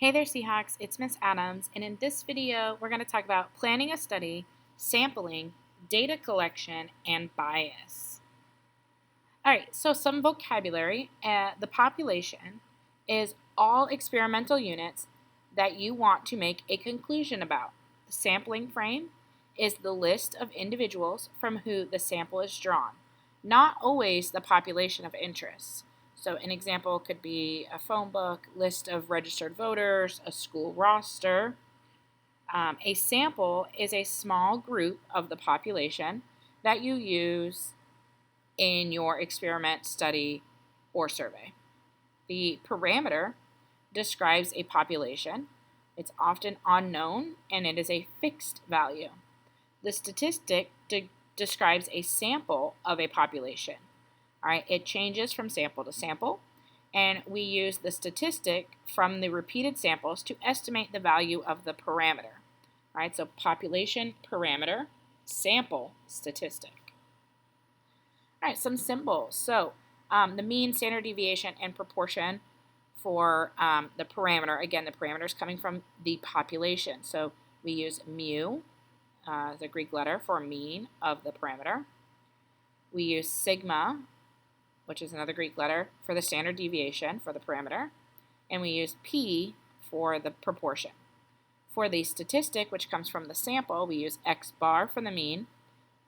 Hey there, Seahawks. It's Miss Adams, and in this video, we're going to talk about planning a study, sampling, data collection, and bias. All right, so some vocabulary. The population is all experimental units that you want to make a conclusion about. The sampling frame is the list of individuals from who the sample is drawn, not always the population of interest. So an example could be a phone book, list of registered voters, a school roster. A sample is a small group of the population that you use in your experiment, study, or survey. The parameter describes a population. It's often unknown, and it is a fixed value. The statistic describes a sample of a population. All right, it changes from sample to sample, and we use the statistic from the repeated samples to estimate the value of the parameter. All right, so population parameter, sample statistic. All right, some symbols. So the mean, standard deviation, and proportion for the parameter. Again, the parameter is coming from the population. So we use mu, the Greek letter, for mean of the parameter. We use sigma, which is another Greek letter, for the standard deviation for the parameter. And we use p for the proportion. For the statistic, which comes from the sample, we use x bar for the mean,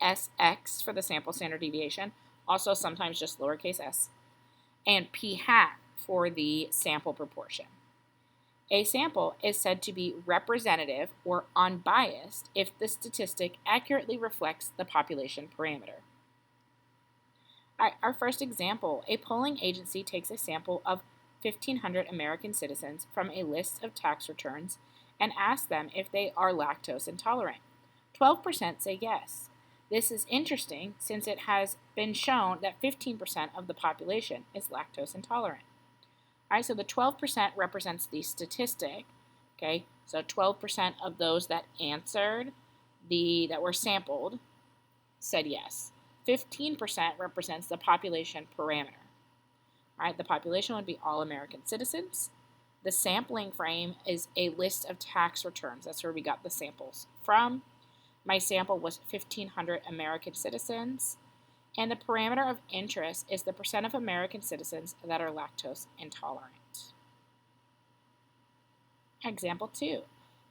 sx for the sample standard deviation, also sometimes just lowercase s, and p hat for the sample proportion. A sample is said to be representative or unbiased if the statistic accurately reflects the population parameter. All right, our first example, a polling agency takes a sample of 1,500 American citizens from a list of tax returns and asks them if they are lactose intolerant. 12% say yes. This is interesting since it has been shown that 15% of the population is lactose intolerant. All right, so the 12% represents the statistic. Okay, so 12% of those that answered, that were sampled, said yes. 15% represents the population parameter. All right, the population would be all American citizens. The sampling frame is a list of tax returns. That's where we got the samples from. My sample was 1,500 American citizens. And the parameter of interest is the percent of American citizens that are lactose intolerant. Example 2.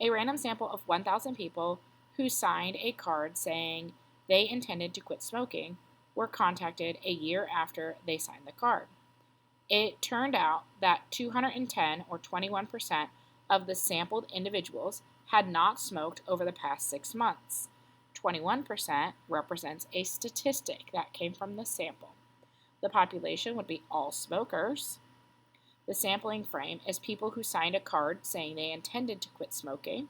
A random sample of 1,000 people who signed a card saying they intended to quit smoking were contacted a year after they signed the card. It turned out that 210, or 21%, of the sampled individuals had not smoked over the past 6 months. 21% represents a statistic that came from the sample. The population would be all smokers. The sampling frame is people who signed a card saying they intended to quit smoking.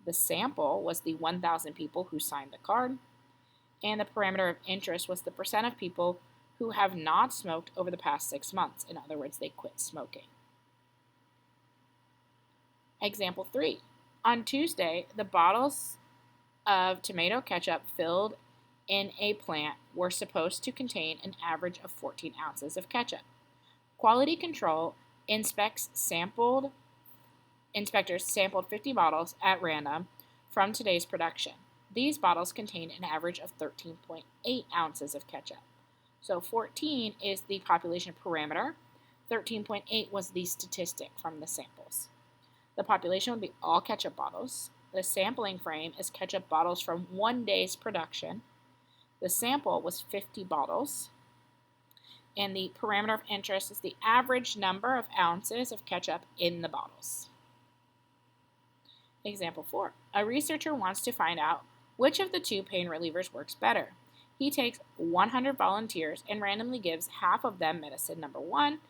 The sample was the 1,000 people who signed the card. And the parameter of interest was the percent of people who have not smoked over the past 6 months. In other words, they quit smoking. Example 3. On Tuesday, the bottles of tomato ketchup filled in a plant were supposed to contain an average of 14 ounces of ketchup. Quality control inspectors sampled 50 bottles at random from today's production. These bottles contained an average of 13.8 ounces of ketchup. So 14 is the population parameter. 13.8 was the statistic from the samples. The population would be all ketchup bottles. The sampling frame is ketchup bottles from 1 day's production. The sample was 50 bottles. And the parameter of interest is the average number of ounces of ketchup in the bottles. Example 4. A researcher wants to find out which of the two pain relievers works better. He takes 100 volunteers and randomly gives half of them medicine number 1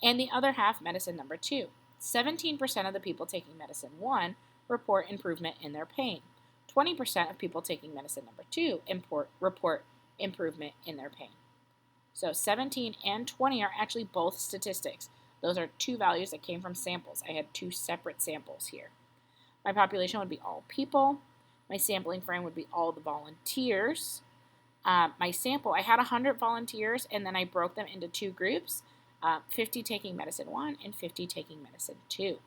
and the other half medicine number 2. 17% of the people taking medicine 1 report improvement in their pain. 20% of people taking medicine number 2 report improvement in their pain. So 17 and 20 are actually both statistics. Those are two values that came from samples. I had two separate samples here. My population would be all people. My sampling frame would be all the volunteers. My sample, I had 100 volunteers, and then I broke them into two groups, 50 taking medicine 1 and 50 taking medicine 2.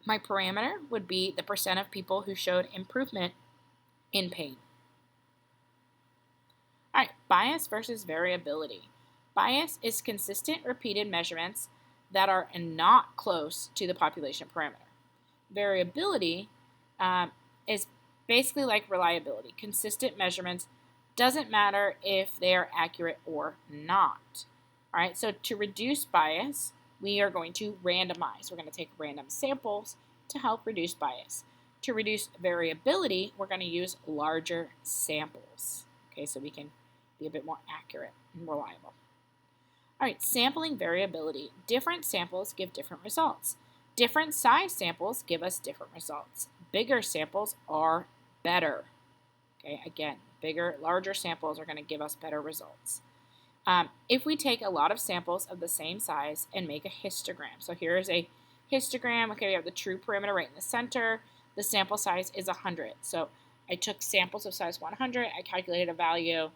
My parameter would be the percent of people who showed improvement in pain. All right, bias versus variability. Bias is consistent repeated measurements that are not close to the population parameter. Variability is basically like reliability. Consistent measurements doesn't matter if they are accurate or not. All right, so to reduce bias, we are going to randomize. We're going to take random samples to help reduce bias. To reduce variability, we're going to use larger samples, okay, so we can be a bit more accurate and reliable. All right, sampling variability. Different samples give different results. Different size samples give us different results. Bigger samples are better. Okay, again, larger samples are going to give us better results. If we take a lot of samples of the same size and make a histogram. So here's a histogram. Okay, we have the true parameter right in the center. The sample size is 100. So I took samples of size 100, I calculated a value,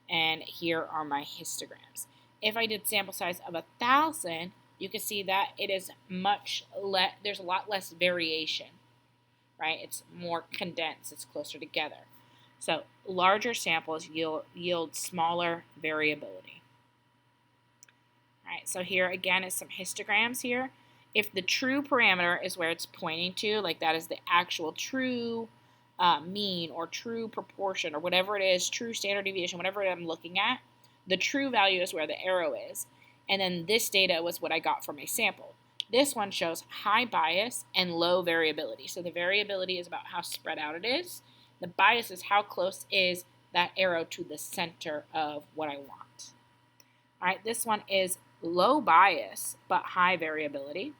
and here are my histograms. If I did sample size of 1,000, you can see that it is much less, there's a lot less variation, right? It's more condensed, it's closer together. So larger samples yield smaller variability. All right, so here again is some histograms here. If the true parameter is where it's pointing to, like that is the actual true mean or true proportion or whatever it is, true standard deviation, whatever I'm looking at, the true value is where the arrow is. And then this data was what I got from a sample. This one shows high bias and low variability. So the variability is about how spread out it is. The bias is how close is that arrow to the center of what I want. All right, this one is low bias but high variability.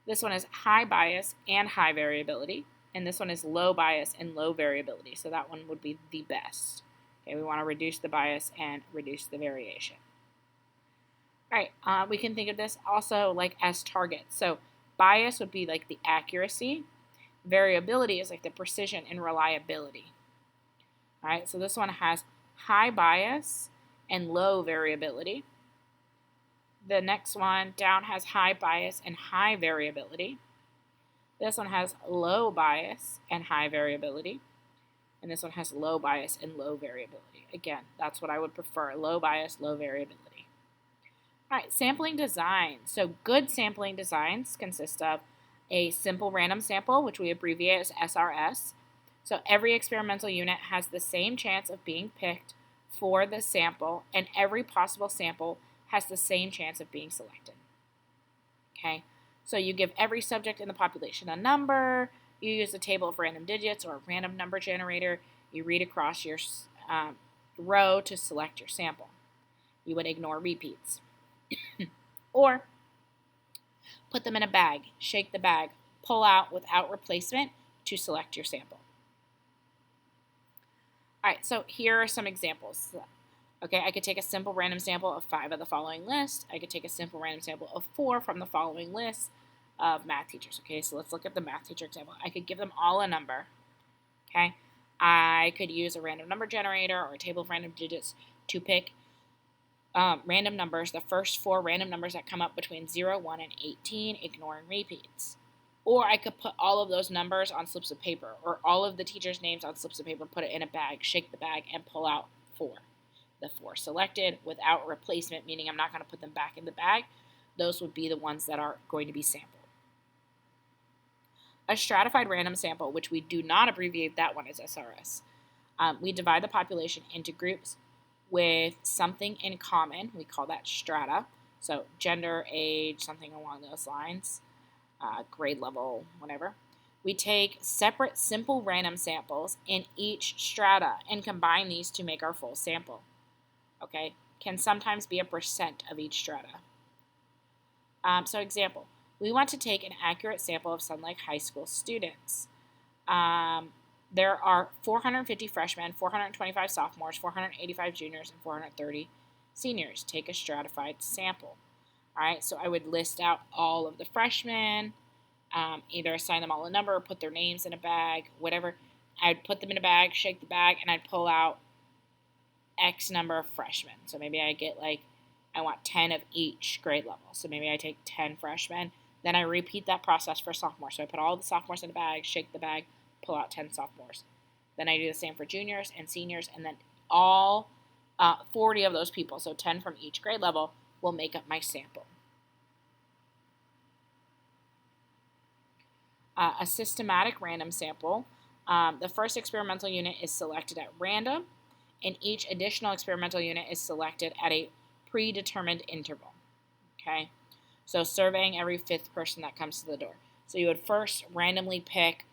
This one is high bias and high variability. And this one is low bias and low variability. So that one would be the best. Okay, we want to reduce the bias and reduce the variation. All right, we can think of this also like as targets. So bias would be like the accuracy. Variability is like the precision and reliability. All right, so this one has high bias and low variability. The next one down has high bias and high variability. This one has low bias and high variability. And this one has low bias and low variability. Again, that's what I would prefer, low bias, low variability. All right, sampling design. So good sampling designs consist of a simple random sample, which we abbreviate as SRS. So every experimental unit has the same chance of being picked for the sample, and every possible sample has the same chance of being selected. Okay, so you give every subject in the population a number, you use a table of random digits or a random number generator, you read across your row to select your sample. You would ignore repeats. Or put them in a bag, shake the bag, pull out without replacement to select your sample. All right, so here are some examples. Okay, I could take a simple random sample of 5 of the following list. I could take a simple random sample of 4 from the following list of math teachers. Okay, so let's look at the math teacher example. I could give them all a number. Okay, I could use a random number generator or a table of random digits to pick random numbers, the first 4 random numbers that come up between 0, 1, and 18, ignoring repeats. Or I could put all of those numbers on slips of paper, or all of the teachers' names on slips of paper, put it in a bag, shake the bag, and pull out 4. The 4 selected without replacement, meaning I'm not going to put them back in the bag. Those would be the ones that are going to be sampled. A stratified random sample, which we do not abbreviate that one as SRS. We divide the population into groups with something in common. We call that strata. So gender, age, something along those lines, grade level, whatever. We take separate simple random samples in each strata and combine these to make our full sample. Okay, can sometimes be a percent of each strata. So example, we want to take an accurate sample of Sun Lake High School students. There are 450 freshmen, 425 sophomores, 485 juniors, and 430 seniors. Take a stratified sample. All right, so I would list out all of the freshmen, either assign them all a number or put their names in a bag, whatever. I'd put them in a bag, shake the bag, and I'd pull out X number of freshmen. So maybe I get I want 10 of each grade level. So maybe I take 10 freshmen, Then I repeat that process for sophomores. So I put all the sophomores in a bag, shake the bag, pull out 10 sophomores. Then I do the same for juniors and seniors, and then all 40 of those people, so 10 from each grade level, will make up my sample. A systematic random sample. The first experimental unit is selected at random, and each additional experimental unit is selected at a predetermined interval. Okay, so surveying every 5th person that comes to the door. So you would first randomly pick,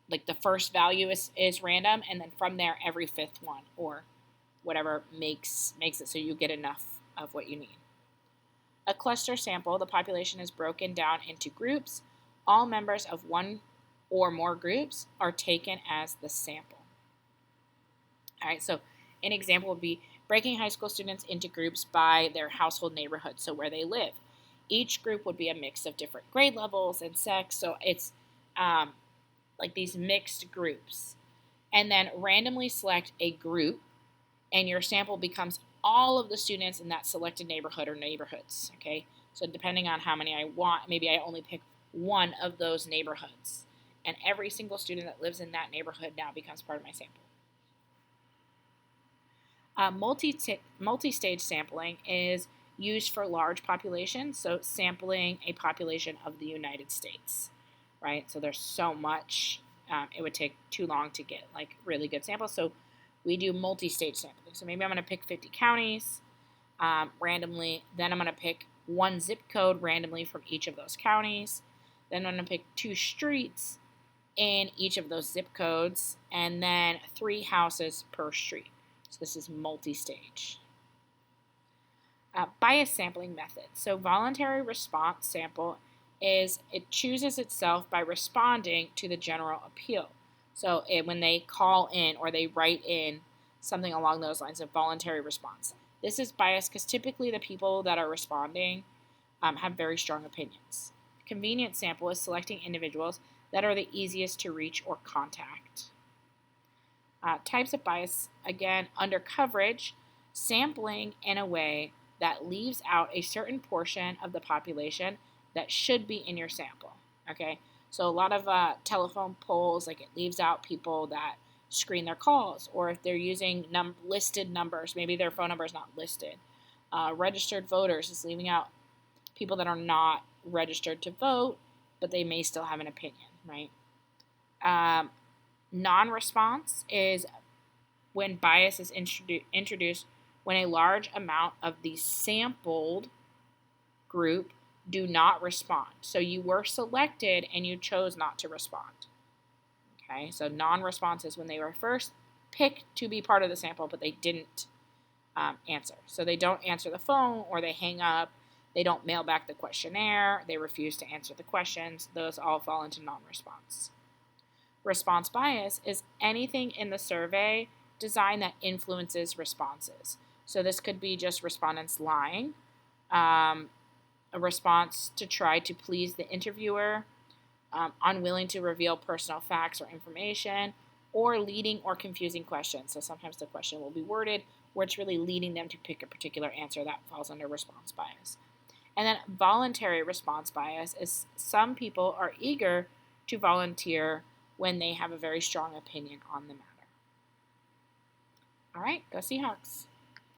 like the first value is random, and then from there every 5th one, or whatever makes it so you get enough of what you need. A cluster sample, the population is broken down into groups. All members of one or more groups are taken as the sample. All right, so an example would be breaking high school students into groups by their household neighborhood, so where they live. Each group would be a mix of different grade levels and sex, so it's like these mixed groups. And then randomly select a group, and your sample becomes all of the students in that selected neighborhood or neighborhoods, okay? So depending on how many I want, maybe I only pick one of those neighborhoods. And every single student that lives in that neighborhood now becomes part of my sample. Multistage sampling is used for large populations, so sampling a population of the United States, right? So there's so much, it would take too long to get like really good samples, so we do multi-stage sampling. So maybe I'm going to pick 50 counties randomly, then I'm going to pick one zip code randomly from each of those counties, then I'm going to pick 2 streets in each of those zip codes, and then 3 houses per street. So this is multi-stage. Bias sampling method. So voluntary response sample is it chooses itself by responding to the general appeal. So when they call in or they write in something along those lines of voluntary response. This is biased because typically the people that are responding have very strong opinions. Convenience sample is selecting individuals that are the easiest to reach or contact. Types of bias, again, under coverage, sampling in a way that leaves out a certain portion of the population that should be in your sample, okay? So a lot of telephone polls, like it leaves out people that screen their calls, or if they're using listed numbers, maybe their phone number is not listed. Registered voters is leaving out people that are not registered to vote, but they may still have an opinion, right? Non-response is when bias is introduced when a large amount of the sampled group do not respond. So you were selected and you chose not to respond. Okay, so non-response is when they were first picked to be part of the sample, but they didn't answer. So they don't answer the phone, or they hang up, they don't mail back the questionnaire, they refuse to answer the questions. Those all fall into non-response. Response bias is anything in the survey design that influences responses. So this could be just respondents lying, a response to try to please the interviewer, unwilling to reveal personal facts or information, or leading or confusing questions. So sometimes the question will be worded where it's really leading them to pick a particular answer. That falls under response bias. And then voluntary response bias is some people are eager to volunteer when they have a very strong opinion on the matter. All right, go Seahawks.